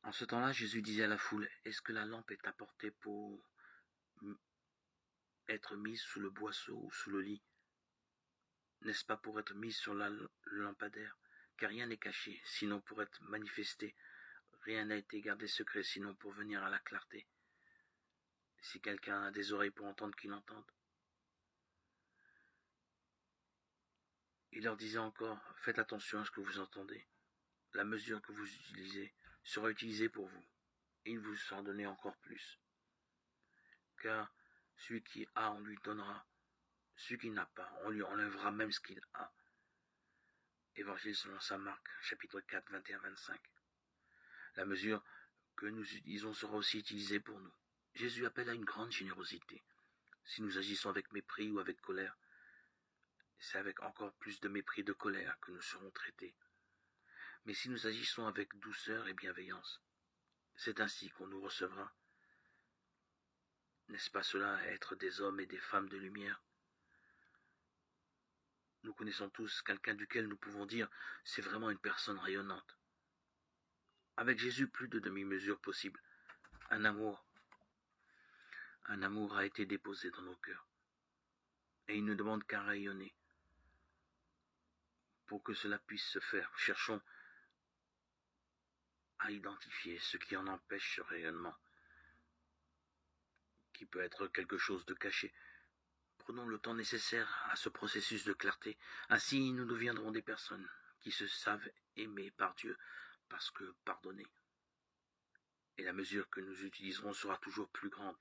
En ce temps-là, Jésus disait à la foule, « Est-ce que la lampe est apportée pour être mise sous le boisseau ou sous le lit? N'est-ce pas pour être mise sur le lampadaire? Car rien n'est caché, sinon pour être manifesté. Rien n'a été gardé secret, sinon pour venir à la clarté. Si quelqu'un a des oreilles pour entendre, qu'il entende. » Il leur disait encore, « Faites attention à ce que vous entendez. La mesure que vous utilisez sera utilisée pour vous, et il vous sera donné encore plus. Car celui qui a, on lui donnera. Celui qui n'a pas, on lui enlèvera même ce qu'il a. » Évangile selon saint Marc, chapitre 4, 21-25. La mesure que nous utilisons sera aussi utilisée pour nous. Jésus appelle à une grande générosité. Si nous agissons avec mépris ou avec colère, c'est avec encore plus de mépris et de colère que nous serons traités. Mais si nous agissons avec douceur et bienveillance, c'est ainsi qu'on nous recevra. N'est-ce pas cela, être des hommes et des femmes de lumière? Nous connaissons tous quelqu'un duquel nous pouvons dire « c'est vraiment une personne rayonnante ». Avec Jésus, plus de demi-mesure possible. Un amour a été déposé dans nos cœurs. Et il ne demande qu'à rayonner. Pour que cela puisse se faire, cherchons à identifier ce qui en empêche ce rayonnement, qui peut être quelque chose de caché. Prenons le temps nécessaire à ce processus de clarté. Ainsi, nous deviendrons des personnes qui se savent aimer par Dieu, parce que pardonner. Et la mesure que nous utiliserons sera toujours plus grande.